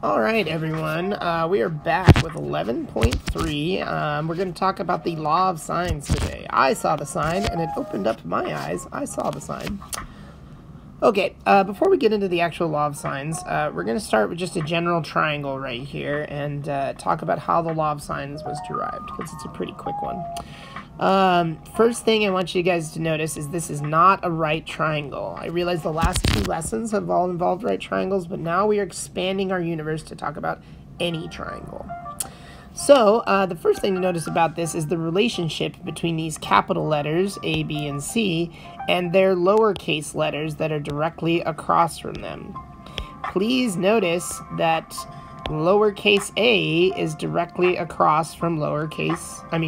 All right, everyone. We are back with 11.3. We're going to talk about the law of sines today. I saw the sign, and it opened up my eyes. I saw the sign. Okay, before we get into the actual law of sines, we're going to start with just a general triangle right here and talk about how the law of sines was derived, because it's a pretty quick one. First thing I want you guys to notice is this is not a right triangle. I realize the last two lessons have all involved right triangles, but now we are expanding our universe to talk about any triangle. So, the first thing to notice about this is the relationship between these capital letters, A, B, and C, and their lowercase letters that are directly across from them. Please notice that lowercase a is directly across from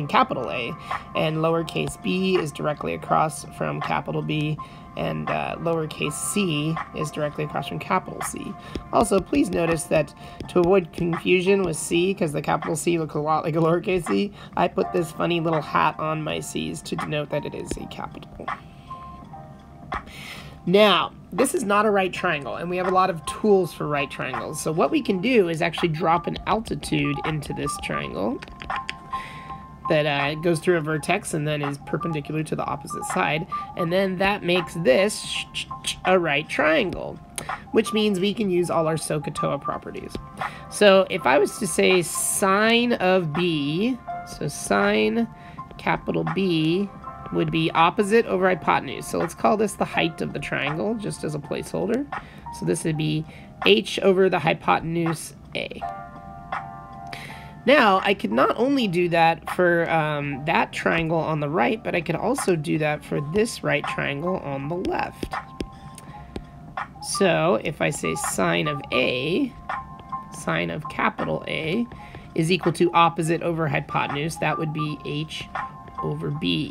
capital A, and lowercase b is directly across from capital B, and lowercase c is directly across from capital C. Also, please notice that to avoid confusion with C, because the capital C looks a lot like a lowercase c, I put this funny little hat on my C's to denote that it is a capital. Now, this is not a right triangle, and we have a lot of tools for right triangles. So what we can do is actually drop an altitude into this triangle that goes through a vertex and then is perpendicular to the opposite side, and then that makes this a right triangle, which means we can use all our SOHCAHTOA properties. So if I was to say sine of B, so sine capital B would be opposite over hypotenuse. So let's call this the height of the triangle, just as a placeholder. So this would be h over the hypotenuse A. Now, I could not only do that for that triangle on the right, but I could also do that for this right triangle on the left. So if I say sine of A, sine of capital A, is equal to opposite over hypotenuse, that would be h over B.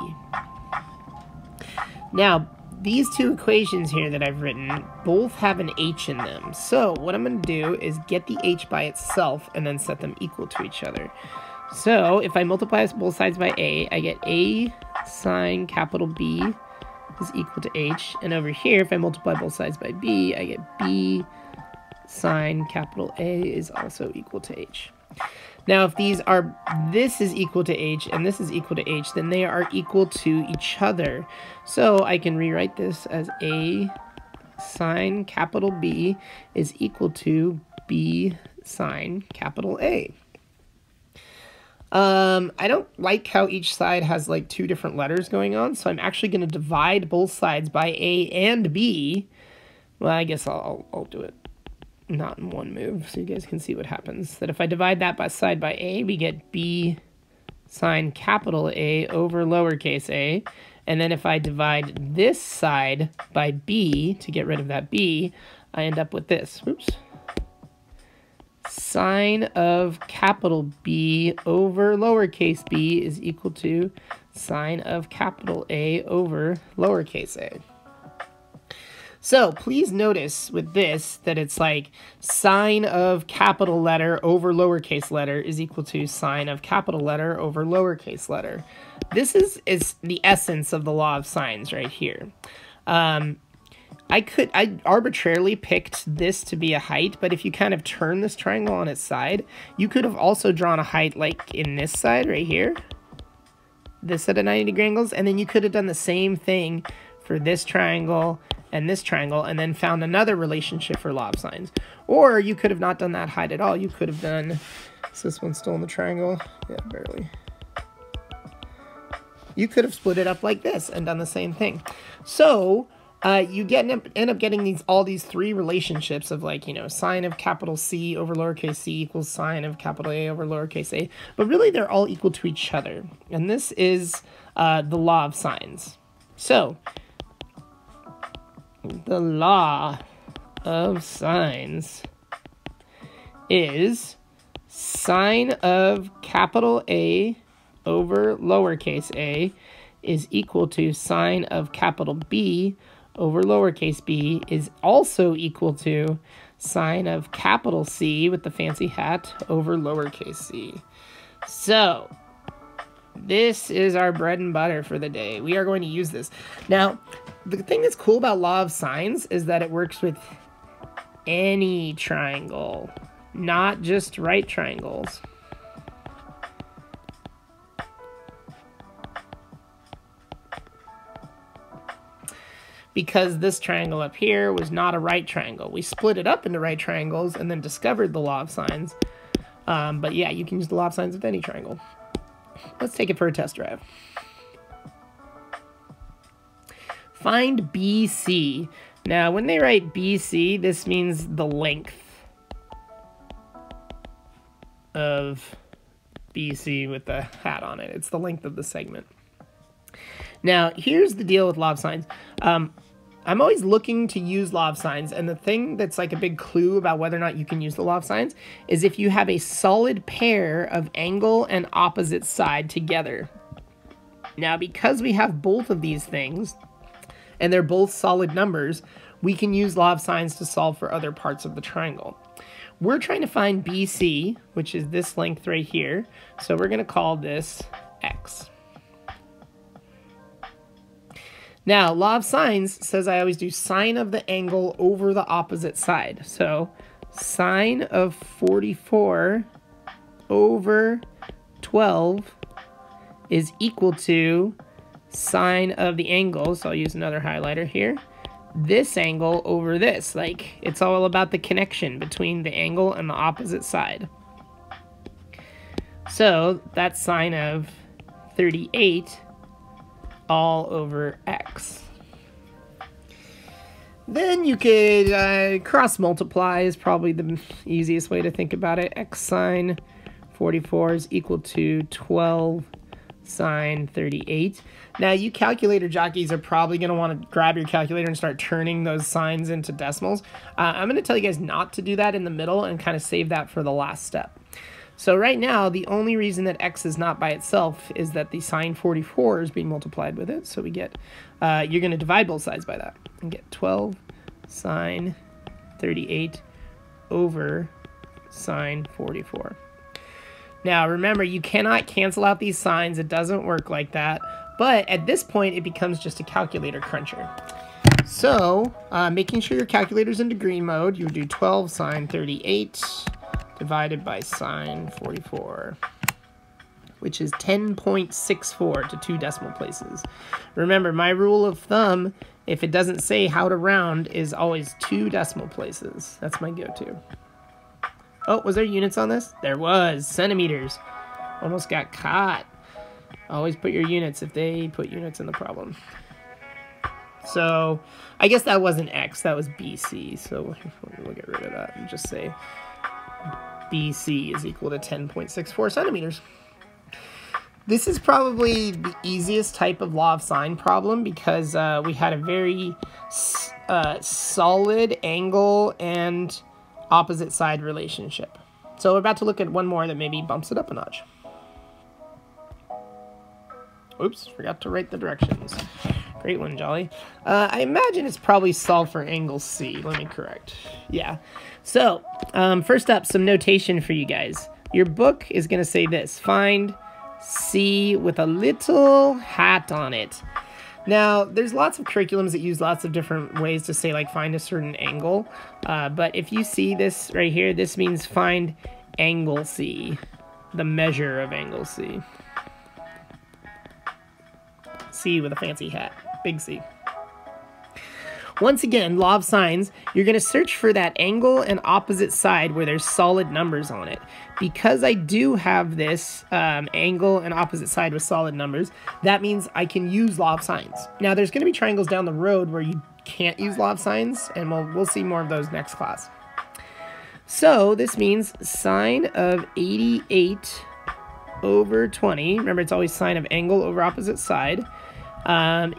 Now, these two equations here that I've written both have an h in them. So what I'm going to do is get the h by itself and then set them equal to each other. So if I multiply both sides by a, I get a sine capital B is equal to h. And over here, if I multiply both sides by b, I get b sine capital A is also equal to h. Now, if this is equal to h and this is equal to h, then they are equal to each other. So I can rewrite this as a sine capital B is equal to b sine capital A. I don't like how each side has like two different letters going on, so I'm actually going to divide both sides by a and b. Well, I guess I'll do it not in one move, so you guys can see what happens. That if I divide that side by a, we get b sine capital A over lowercase a. And then if I divide this side by b to get rid of that b, I end up with this. Oops. Sine of capital B over lowercase b is equal to sine of capital A over lowercase a. So please notice with this that it's like sine of capital letter over lowercase letter is equal to sine of capital letter over lowercase letter. This is the essence of the law of sines right here. I arbitrarily picked this to be a height, but if you kind of turn this triangle on its side, you could have also drawn a height like in this side right here, this at a 90-degree angles, and then you could have done the same thing for this triangle and this triangle, and then found another relationship for law of sines. Or you could have not done that height at all. You could have done, is this one still in the triangle? Yeah, barely. You could have split it up like this and done the same thing. So you end up getting all these three relationships of, like, you know, sine of capital C over lowercase c equals sine of capital A over lowercase a. But really, they're all equal to each other. And this is the law of sines. So the law of sines is sine of capital A over lowercase a is equal to sine of capital B over lowercase b is also equal to sine of capital C with the fancy hat over lowercase c. So this is our bread and butter for the day. We are going to use this. Now, the thing that's cool about law of sines is that it works with any triangle. not just right triangles. Because this triangle up here was not a right triangle. We split it up into right triangles and then discovered the law of sines. But yeah, you can use the law of sines with any triangle. Let's take it for a test drive. Find BC. Now, when they write BC, this means the length of BC with the hat on it. It's the length of the segment. Now, here's the deal with law of sines. I'm always looking to use law of sines, and the thing that's like a big clue about whether or not you can use the law of sines is if you have a solid pair of angle and opposite side together. Now, because we have both of these things, and they're both solid numbers, we can use law of sines to solve for other parts of the triangle. We're trying to find BC, which is this length right here, so we're going to call this X. Now, law of sines says I always do sine of the angle over the opposite side. So, sine of 44 over 12 is equal to sine of the angle. So, I'll use another highlighter here. This angle over this. Like, it's all about the connection between the angle and the opposite side. So, that's sine of 38 all over X. Then you could cross multiply is probably the easiest way to think about it. X sine 44 is equal to 12 sine 38. Now, you calculator jockeys are probably going to want to grab your calculator and start turning those signs into decimals. I'm going to tell you guys not to do that in the middle and kind of save that for the last step. So right now, the only reason that X is not by itself is that the sine 44 is being multiplied with it. So we get, you're going to divide both sides by that and get 12 sine 38 over sine 44. Now, remember, you cannot cancel out these signs. It doesn't work like that. But at this point, it becomes just a calculator cruncher. So, making sure your calculator's into green mode, you would do 12 sine 38 divided by sine 44, which is 10.64 to 2 decimal places. Remember, my rule of thumb, if it doesn't say how to round, is always 2 decimal places. That's my go-to. Oh, was there units on this? There was. Centimeters. Almost got caught. Always put your units if they put units in the problem. So, I guess that wasn't X, that was BC. So, we'll get rid of that and just say BC is equal to 10.64 centimeters. This is probably the easiest type of law of sine problem because we had a very solid angle and opposite side relationship. So we're about to look at one more that maybe bumps it up a notch. Oops, forgot to write the directions. Great one, Jolly. I imagine it's probably solved for angle C. Let me correct. Yeah. So, first up, some notation for you guys. Your book is going to say this. Find C with a little hat on it. Now, there's lots of curriculums that use lots of different ways to say, like, find a certain angle. But if you see this right here, this means find angle C, the measure of angle C. C with a fancy hat. Big C. Once again, law of sines, you're going to search for that angle and opposite side where there's solid numbers on it. Because I do have this angle and opposite side with solid numbers, that means I can use law of sines. Now, there's going to be triangles down the road where you can't use law of sines, and we'll see more of those next class. So, this means sine of 88 over 20, remember it's always sine of angle over opposite side,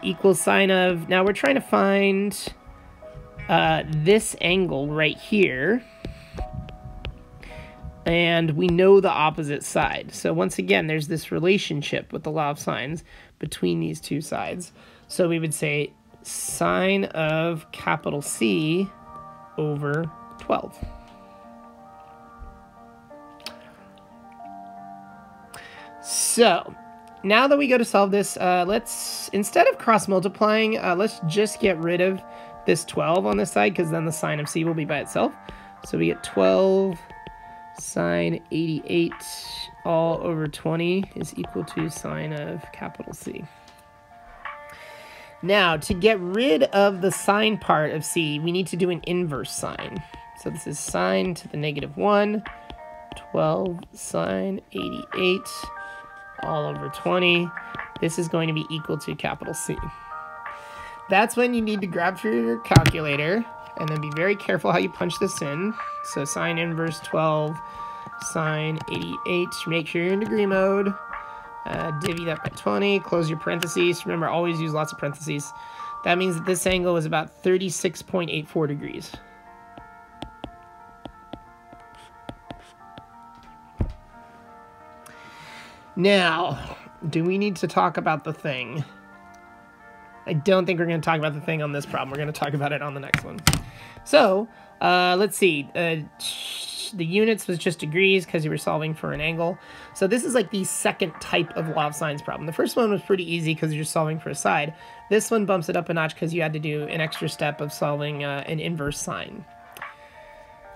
equals sine of, now we're trying to find this angle right here, and we know the opposite side. So once again, there's this relationship with the law of sines between these two sides. So we would say sine of capital C over 12. So now that we go to solve this, let's, instead of cross multiplying, let's just get rid of this 12 on this side, because then the sine of C will be by itself. So we get 12 sine 88 all over 20 is equal to sine of capital C. Now, to get rid of the sine part of C, we need to do an inverse sine. So this is sine to the -1, 12 sine 88 all over 20. This is going to be equal to capital C. That's when you need to grab for your calculator and then be very careful how you punch this in. So sine inverse 12 sine 88. Make sure you're in degree mode. Divvy that by 20. Close your parentheses. Remember, always use lots of parentheses. That means that this angle is about 36.84 degrees. Now, do we need to talk about the thing? I don't think we're going to talk about the thing on this problem. We're going to talk about it on the next one. So, let's see. The units was just degrees because you were solving for an angle. So this is like the second type of law of sines problem. The first one was pretty easy because you're solving for a side. This one bumps it up a notch because you had to do an extra step of solving an inverse sine.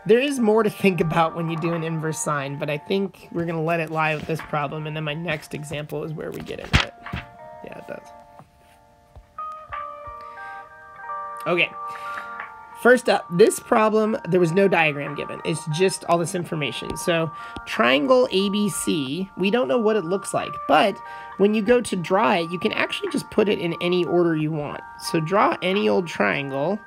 There is more to think about when you do an inverse sine, but I think we're going to let it lie with this problem, and then my next example is where we get into it. Yeah, it does. Okay. First up, this problem, there was no diagram given. It's just all this information. So triangle ABC, we don't know what it looks like, but when you go to draw it, you can actually just put it in any order you want. So draw any old triangle,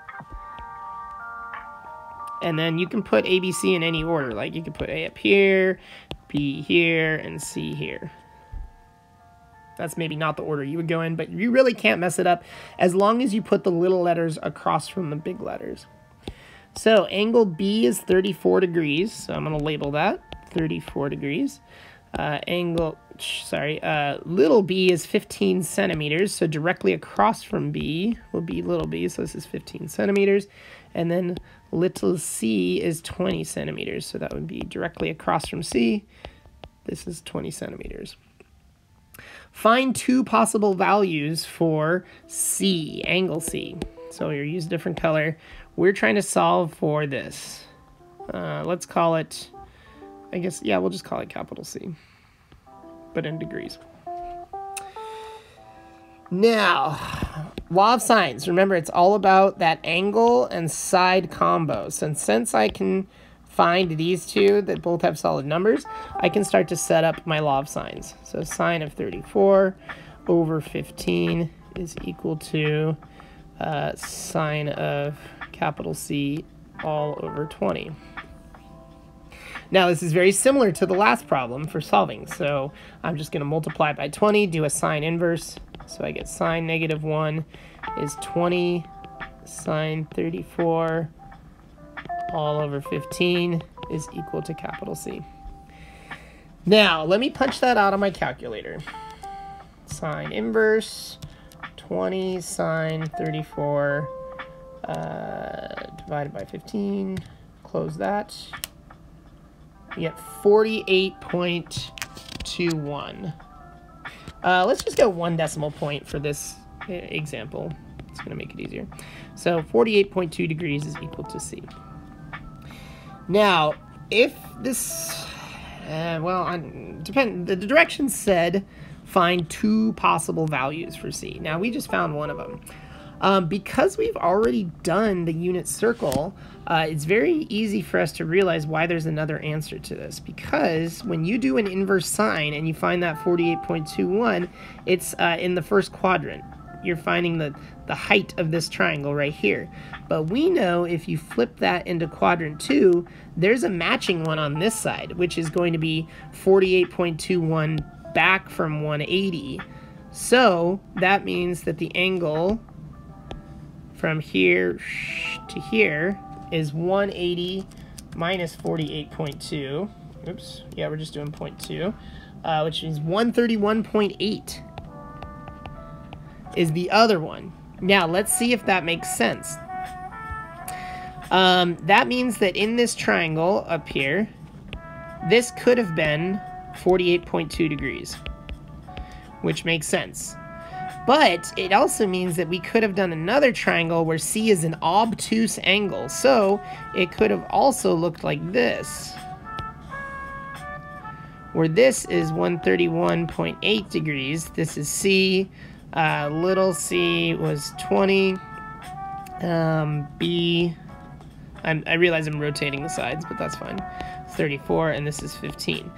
and then you can put ABC in any order. Like you can put A up here, B here, and C here. That's maybe not the order you would go in, but you really can't mess it up as long as you put the little letters across from the big letters. So angle B is 34 degrees, so I'm going to label that 34 degrees. Little b is 15 centimeters, so directly across from B will be little b, so this is 15 centimeters. And then little c is 20 centimeters, so that would be directly across from C. This is 20 centimeters. Find two possible values for C, angle C. So you use a different color. We're trying to solve for this. Let's call it, I guess, yeah, we'll just call it capital C, but in degrees. Now, law of sines. Remember, it's all about that angle and side combo. So since I can find these two that both have solid numbers, I can start to set up my law of sines. So sine of 34 over 15 is equal to sine of capital C all over 20. Now, this is very similar to the last problem for solving. So I'm just going to multiply by 20, do a sine inverse. So I get sine -1 is 20 sine 34 all over 15 is equal to capital C. Now, let me punch that out on my calculator. Sine inverse 20 sine 34 divided by 15. Close that. You get 48.21. Let's just go 1 decimal point for this example. It's going to make it easier. So 48.2 degrees is equal to C. Now, if this, the directions said find two possible values for C. Now, we just found one of them. Because we've already done the unit circle, it's very easy for us to realize why there's another answer to this. Because when you do an inverse sine and you find that 48.21, it's in the first quadrant. You're finding the height of this triangle right here. But we know if you flip that into quadrant 2, there's a matching one on this side, which is going to be 48.21 back from 180. So that means that the angle from here to here is 180 minus 48.2. Oops, yeah, we're just doing 0.2, which means 131.8 is the other one. Now, let's see if that makes sense. That means that in this triangle up here, this could have been 48.2 degrees, which makes sense. But it also means that we could have done another triangle where C is an obtuse angle. So it could have also looked like this. where this is 131.8 degrees. This is C. Little c was 20. B, I realize I'm rotating the sides, but that's fine. 34, and this is 15.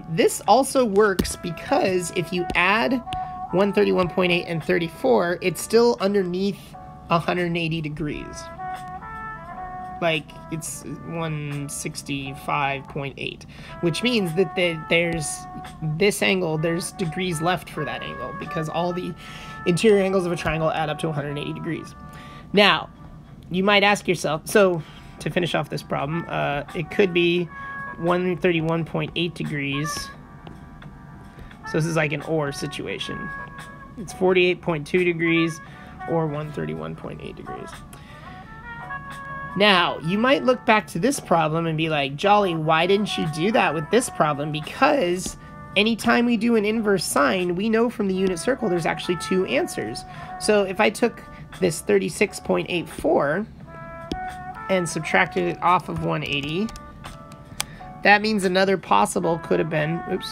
This also works because if you add 131.8 and 34, it's still underneath 180 degrees. Like, it's 165.8, which means that there's this angle, there's degrees left for that angle, because all the interior angles of a triangle add up to 180 degrees. Now, you might ask yourself, so to finish off this problem, it could be 131.8 degrees. So this is like an or situation. It's 48.2 degrees or 131.8 degrees. Now, you might look back to this problem and be like, Jolly, why didn't you do that with this problem? Because anytime we do an inverse sine, we know from the unit circle there's actually two answers. So if I took this 36.84 and subtracted it off of 180, that means another possible could have been, oops,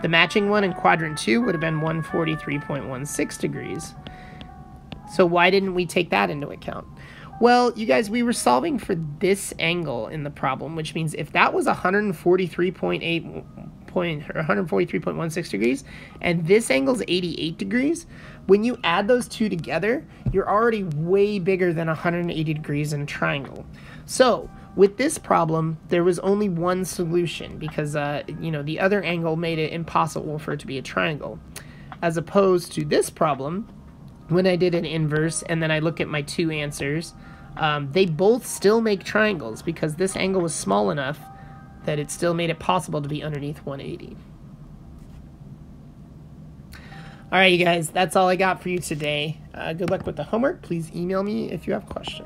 the matching one in quadrant 2 would have been 143.16 degrees. So why didn't we take that into account? Well, you guys, we were solving for this angle in the problem, which means if that was 143.16 degrees and this angle's 88 degrees, when you add those two together, you're already way bigger than 180 degrees in a triangle. So with this problem, there was only one solution because, you know, the other angle made it impossible for it to be a triangle. As opposed to this problem, when I did an inverse and then I look at my two answers, they both still make triangles because this angle was small enough that it still made it possible to be underneath 180. All right, you guys, that's all I got for you today. Good luck with the homework. Please email me if you have questions.